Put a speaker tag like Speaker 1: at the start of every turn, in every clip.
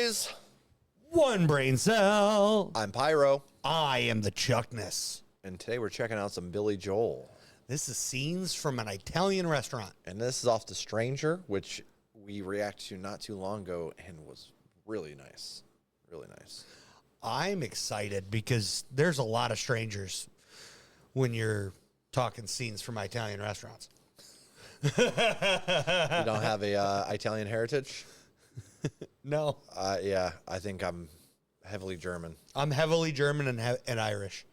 Speaker 1: dummies.
Speaker 2: One brain cell.
Speaker 1: I'm Pyro.
Speaker 2: I am the Chuckness.
Speaker 1: And today we're checking out some Billy Joel.
Speaker 2: This is scenes from an Italian restaurant.
Speaker 1: And this is off The Stranger, which we reacted to not too long ago and was really nice. Really nice.
Speaker 2: I'm excited because there's a lot of strangers when you're talking scenes from Italian restaurants.
Speaker 1: You don't have a Italian heritage?
Speaker 2: No.
Speaker 1: Yeah, I think I'm heavily German.
Speaker 2: I'm heavily German and Irish.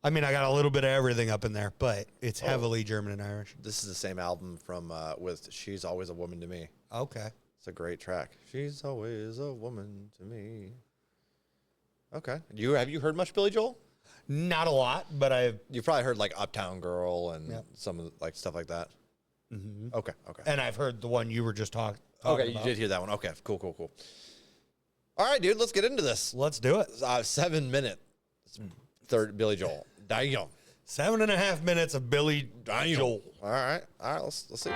Speaker 2: I mean, I got a little bit of everything up in there, but it's heavily German and Irish.
Speaker 1: This is the same album from with She's Always a Woman to Me.
Speaker 2: Okay.
Speaker 1: It's a great track. She's always a woman to me. Okay. Have you heard much Billy Joel?
Speaker 2: Not a lot, but
Speaker 1: You've probably heard like Uptown Girl and some of the, like stuff like that.
Speaker 2: Mm-hmm.
Speaker 1: Okay.
Speaker 2: And I've heard the one you were just talking
Speaker 1: Okay,
Speaker 2: about.
Speaker 1: you did hear that one. Okay, cool. All right, dude, let's get into this.
Speaker 2: Let's do it.
Speaker 1: 7 minute third Billy Joel. Damn.
Speaker 2: 7.5 minutes of Billy Joel.
Speaker 1: All right. Let's see.
Speaker 3: A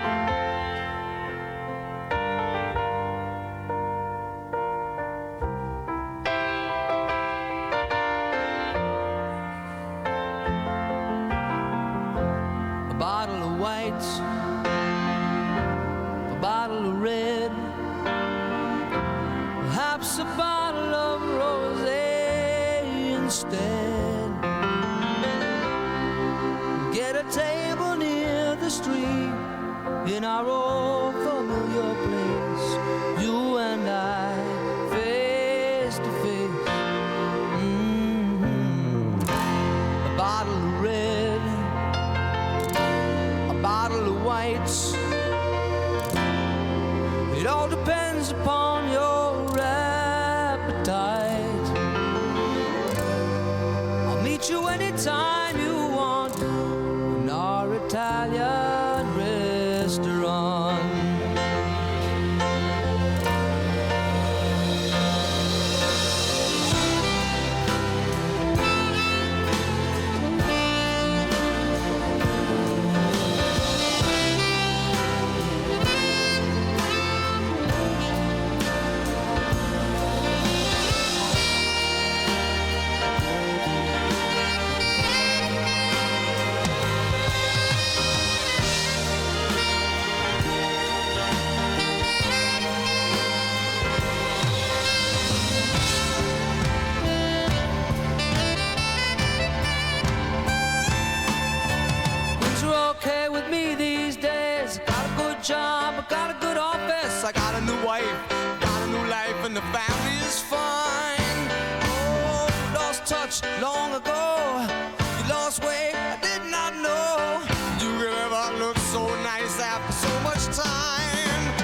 Speaker 3: bottle of white, a bottle of red, perhaps a bottle of rosé instead. Get a table near the stream in our old familiar place, you and I, face to face. A bottle of red, a bottle of whites. It all depends upon your appetite. I'll meet you anytime you want in our Italian restaurant. Job, I got a good office, I got a new wife, got a new life, and the family is fine. Oh, lost touch long ago, you lost weight, I did not know you could ever look so nice after so much time.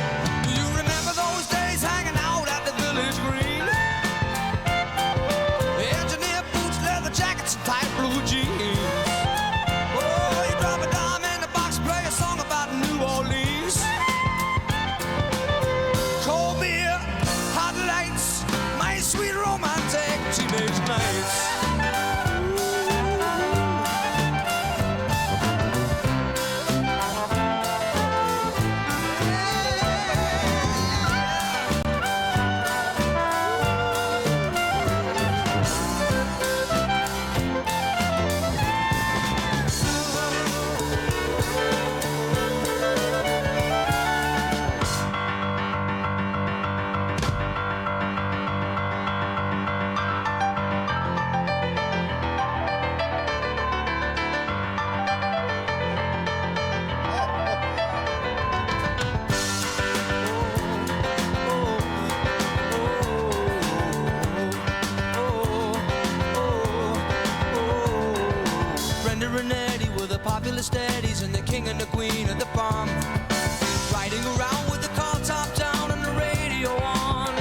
Speaker 3: You remember those days hanging out at the village green? Engineer boots, leather jackets, and tight blue jeans. Oh, you drop a dime in the box, play a song about New Orleans. Sweet romantic teenage nights. Popular steadies and the king and the queen of the farm, riding around with the car top down and the radio on.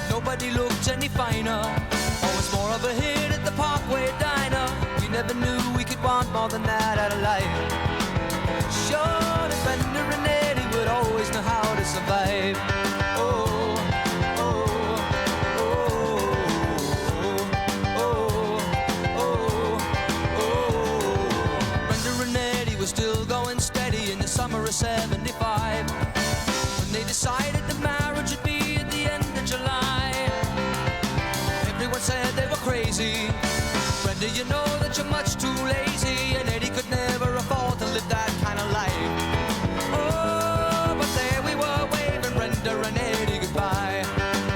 Speaker 3: Nobody looked any finer, always more of a hit at the Parkway Diner. We never knew we could want more than that out of life. Sure, the Bender and Eddie would always know how to survive. Oh, still going steady in the summer of '75, when they decided the marriage would be at the end of July. much too lazy, and Eddie could never afford to live that kind of life. Oh, but there we were, waving Brenda and Eddie goodbye.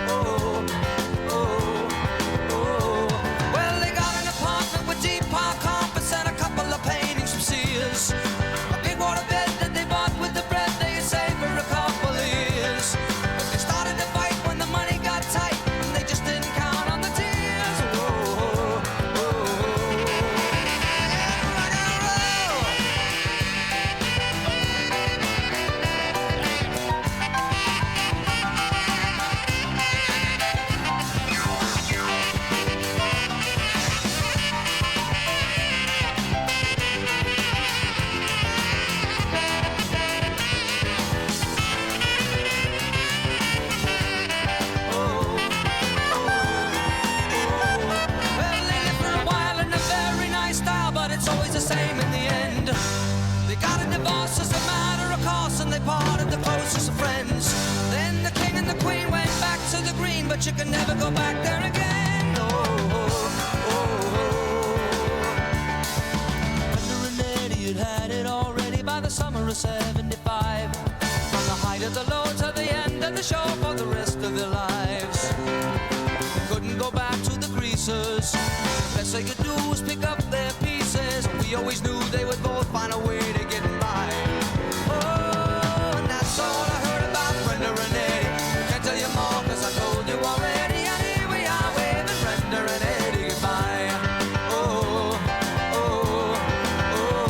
Speaker 3: Oh, oh, oh. Well, they got an apartment with deep park carpets and a couple of paintings from Sears. A big water bed that they bought with the bread they had saved for a couple of years. But they started to fight when the money got tight, and they just didn't count on the tears. Oh, oh, oh, oh. Rock and roll. Well, they lived for a while in a very nice style, but it's always the same in the end. They got a divorce as a matter of course, and they parted the closest of friends. Then the king and the queen went back to the green, but you can never go back there again. Oh, oh, oh, oh. Brenda and Eddie had had it already by the summer of '75. From the height of the low to the end of the show for the rest of their lives. Couldn't go back to the greasers. Best they could do was pick up their pieces. We always knew they would both find a way to get by. Oh, and that's all I heard about Brenda and Eddie. Can't tell you more 'cause I told you already. And here we are waving Brenda and Eddie goodbye. Oh, oh, oh, oh,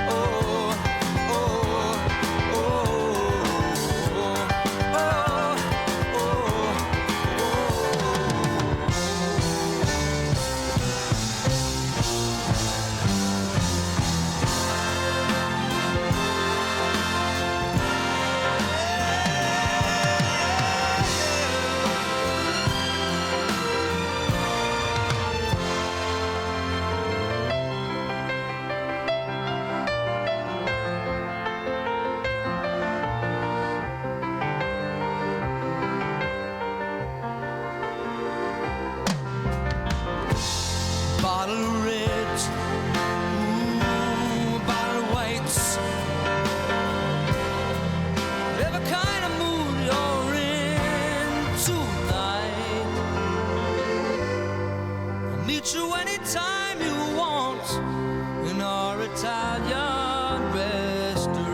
Speaker 3: oh, oh, bottle of reds, ooh, bottle of whites. Whatever kind of mood you're in tonight, I'll meet you anytime you want in our Italian restaurant.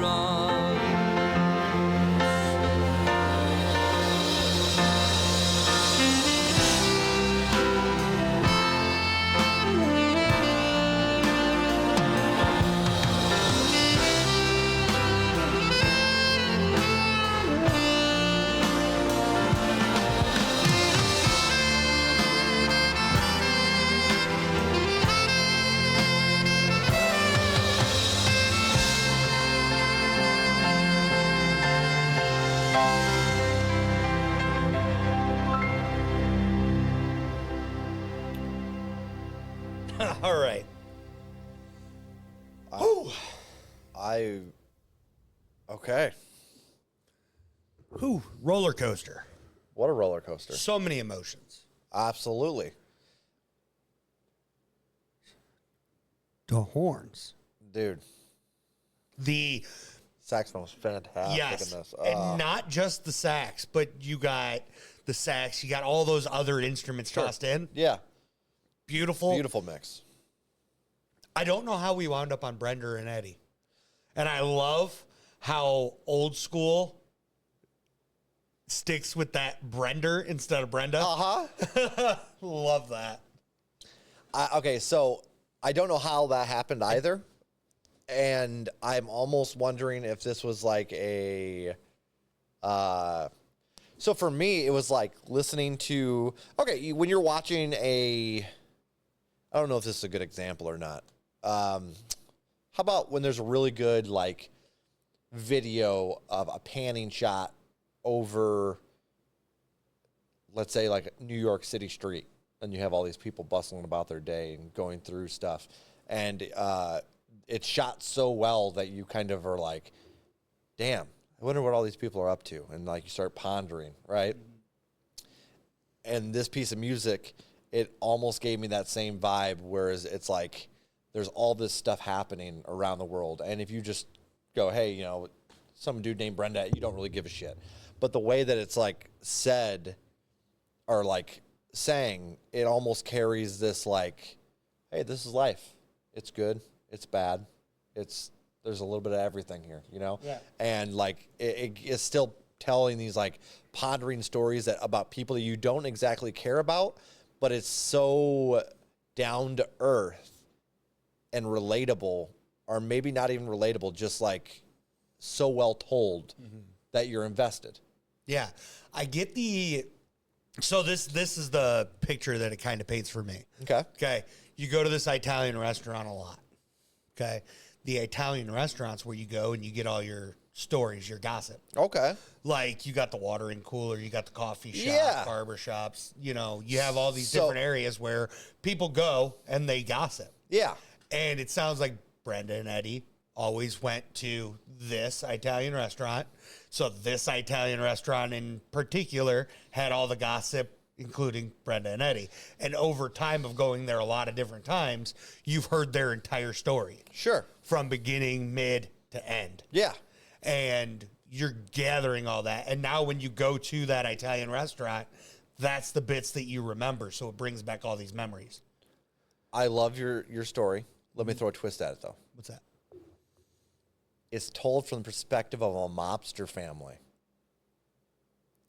Speaker 2: All right.
Speaker 1: Okay.
Speaker 2: Whew, roller coaster.
Speaker 1: What a roller coaster.
Speaker 2: So many emotions.
Speaker 1: Absolutely.
Speaker 2: The horns.
Speaker 1: Dude,
Speaker 2: The
Speaker 1: saxophone was fantastic
Speaker 2: yes,
Speaker 1: in this.
Speaker 2: and not just the sax, but you got the sax. You got all those other instruments tossed in.
Speaker 1: Yeah.
Speaker 2: Beautiful.
Speaker 1: Beautiful mix.
Speaker 2: I don't know how we wound up on Brenda and Eddie. And I love how old school sticks with that Brenda instead of Brenda.
Speaker 1: Uh-huh.
Speaker 2: Love that.
Speaker 1: Okay, so I don't know how that happened either. And I'm almost wondering if this was like a... so for me, it was like listening to... Okay, when you're watching a... I don't know if this is a good example or not. How about when there's a really good, like, video of a panning shot over, let's say, like, New York City street, and you have all these people bustling about their day and going through stuff, and it's shot so well that you kind of are like, damn, I wonder what all these people are up to, and, like, you start pondering, right? And this piece of music it almost gave me that same vibe, whereas it's like there's all this stuff happening around the world. And if you just go, hey, you know, some dude named Brenda, you don't really give a shit. But the way that it's like said or like saying, it almost carries this like, hey, this is life. It's good. It's bad. There's a little bit of everything here, you know?
Speaker 2: Yeah.
Speaker 1: And like it's still telling these like pondering stories that about people that you don't exactly care about, but it's so down to earth and relatable, or maybe not even relatable, just like so well told that you're invested.
Speaker 2: Yeah. I get so this is the picture that it kind of paints for me. Okay. You go to this Italian restaurant a lot. Okay. The Italian restaurants where you go and you get all your stories, your gossip.
Speaker 1: Okay.
Speaker 2: Like you got the watering cooler, you got the coffee shop,
Speaker 1: Yeah.
Speaker 2: barber shops, you know, you have all these different areas where people go and they gossip.
Speaker 1: Yeah.
Speaker 2: And it sounds like Brenda and Eddie always went to this Italian restaurant. So this Italian restaurant in particular had all the gossip, including Brenda and Eddie. And over time of going there a lot of different times, you've heard their entire story.
Speaker 1: Sure.
Speaker 2: From beginning, mid to end.
Speaker 1: Yeah.
Speaker 2: And you're gathering all that. And now when you go to that Italian restaurant, that's the bits that you remember. So it brings back all these memories.
Speaker 1: I love your story. Let me throw a twist at it, though.
Speaker 2: What's that?
Speaker 1: It's told from the perspective of a mobster family.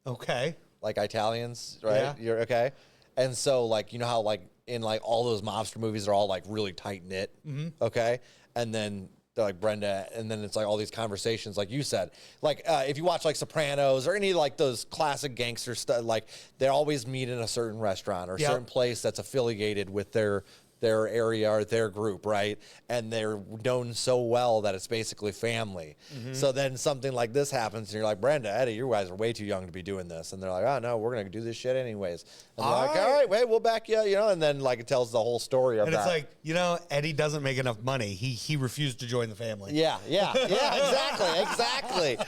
Speaker 2: Okay.
Speaker 1: Like Italians, right?
Speaker 2: Yeah.
Speaker 1: You're okay. And so, like, you know how, like, in, like, all those mobster movies, they're all, like, really tight-knit, okay? And then they're like Brenda, and then it's, like, all these conversations, like you said. Like, if you watch, like, Sopranos or any, like, those classic gangster stuff, like, they always meet in a certain restaurant or a certain place that's affiliated with their area or their group, right? And they're known so well that it's basically family. So then something like this happens, and you're like, Brenda, Eddie, you guys are way too young to be doing this. And they're like, oh, no, we're going to do this shit anyways. And they're like, all right, wait, we'll back you, you know? And then, like, it tells the whole story of
Speaker 2: And
Speaker 1: that.
Speaker 2: it's like, you know, Eddie doesn't make enough money. He refused to join the family.
Speaker 1: Yeah, exactly.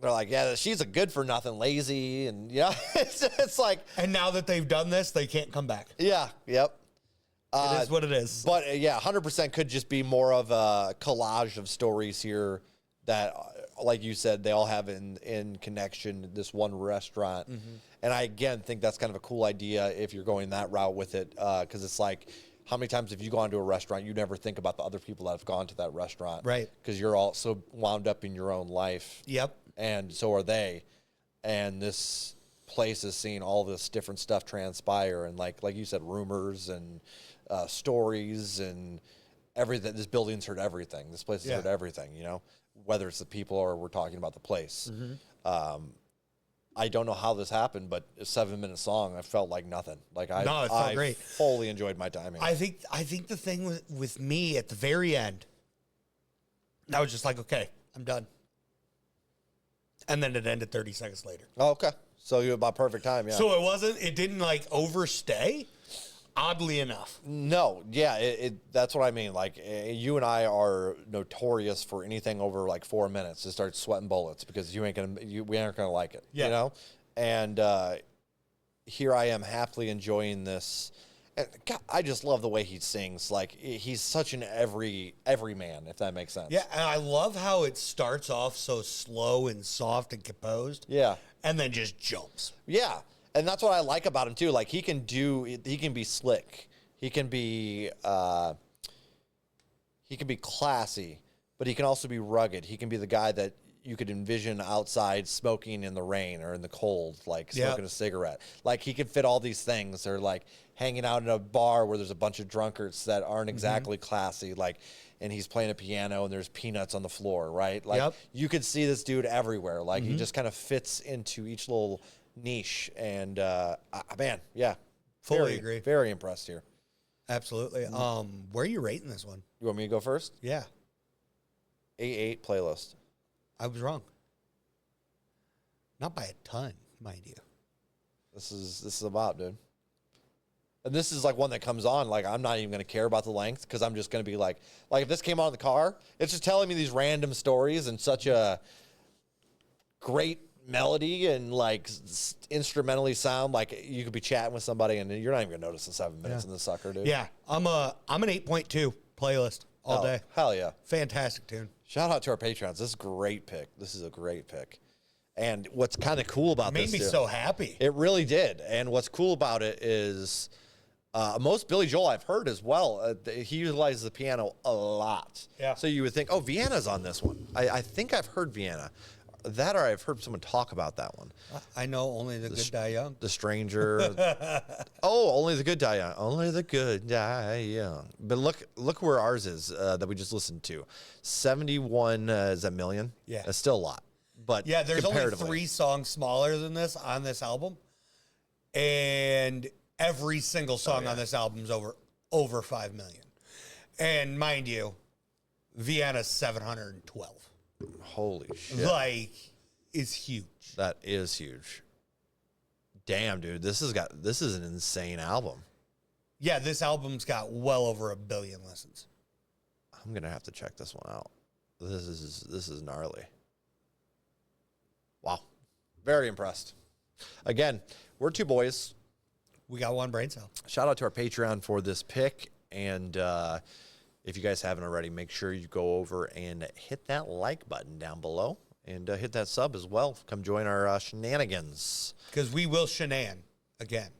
Speaker 1: They're like, yeah, she's a good for nothing, lazy, and yeah, it's like.
Speaker 2: And now that they've done this, they can't come back.
Speaker 1: Yeah, yep.
Speaker 2: It is what it is.
Speaker 1: But yeah, 100% could just be more of a collage of stories here that, like you said, they all have in connection this one restaurant. And I again think that's kind of a cool idea if you're going that route with it, because it's like, how many times have you gone to a restaurant, you never think about the other people that have gone to that restaurant,
Speaker 2: right? Because
Speaker 1: you're all so wound up in your own life.
Speaker 2: Yep.
Speaker 1: And so are they. And this place is seeing all this different stuff transpire. And like you said, rumors and stories and everything. This building's heard everything. This place has heard everything, you know, whether it's the people or we're talking about the place. I don't know how this happened, but a 7-minute song, I felt like nothing. Like
Speaker 2: it felt great.
Speaker 1: Fully enjoyed my time here.
Speaker 2: I think the thing with me at the very end, I was just like, okay, I'm done. And then it ended 30 seconds later.
Speaker 1: Oh, okay. So you about perfect time, yeah.
Speaker 2: So it didn't like overstay, oddly enough.
Speaker 1: No, yeah, that's what I mean. Like, you and I are notorious for anything over like 4 minutes to start sweating bullets because we aren't gonna like it, you know? And here I am happily enjoying this. And God, I just love the way he sings. Like, he's such an every man, if that makes sense.
Speaker 2: Yeah, and I love how it starts off so slow and soft and composed.
Speaker 1: Yeah.
Speaker 2: And then just jumps.
Speaker 1: Yeah. And that's what I like about him too. Like, he can be slick. He can be classy, but he can also be rugged. He can be the guy that you could envision outside smoking in the rain or in the cold, like smoking a cigarette. Like, he can fit all these things, or like hanging out in a bar where there's a bunch of drunkards that aren't exactly classy, like, and he's playing a piano and there's peanuts on the floor, right? Like, you could see this dude everywhere. Like, he just kind of fits into each little niche. And man, yeah,
Speaker 2: Fully agree.
Speaker 1: Very impressed here.
Speaker 2: Absolutely. Where are you rating this one?
Speaker 1: You want me to go first?
Speaker 2: Yeah.
Speaker 1: 8 playlist.
Speaker 2: I was wrong. Not by a ton, mind you.
Speaker 1: This is a bop, dude. And this is like one that comes on, like, I'm not even going to care about the length, because I'm just going to be like if this came on in the car, it's just telling me these random stories in such a great melody and like instrumentally sound. Like you could be chatting with somebody and you're not even gonna notice the 7 minutes in the sucker, dude.
Speaker 2: Yeah, I'm an 8.2 playlist all day.
Speaker 1: Hell yeah.
Speaker 2: Fantastic tune.
Speaker 1: Shout out to our Patreons. This is a great pick. This is a great pick. And what's kind of cool about
Speaker 2: Made
Speaker 1: this
Speaker 2: me
Speaker 1: too,
Speaker 2: so happy.
Speaker 1: it really did. And what's cool about it is most Billy Joel I've heard as well. He utilizes the piano a lot.
Speaker 2: Yeah.
Speaker 1: So you would think, oh, Vienna's on this one. I think I've heard Vienna. That or I've heard someone talk about that one.
Speaker 2: I know only the good die young.
Speaker 1: The Stranger. Oh, only the good die young. Only the good die young. But look where ours is that we just listened to. 71 is a million.
Speaker 2: Yeah.
Speaker 1: That's still a lot. But
Speaker 2: Yeah, there's only
Speaker 1: comparatively.
Speaker 2: 3 songs smaller than this on this album. And every single song on this album is over 5 million. And mind you, Vienna's 712.
Speaker 1: Holy shit.
Speaker 2: Like, is huge.
Speaker 1: That is huge. Damn, dude. This is an insane album.
Speaker 2: Yeah, this album's got well over 1 billion listens.
Speaker 1: I'm gonna have to check this one out. This is gnarly. Wow. Very impressed. Again, we're 2 boys.
Speaker 2: We got 1 brain cell.
Speaker 1: Shout out to our Patreon for this pick. And if you guys haven't already, make sure you go over and hit that like button down below and hit that sub as well. Come join our shenanigans.
Speaker 2: Because we will shenan again.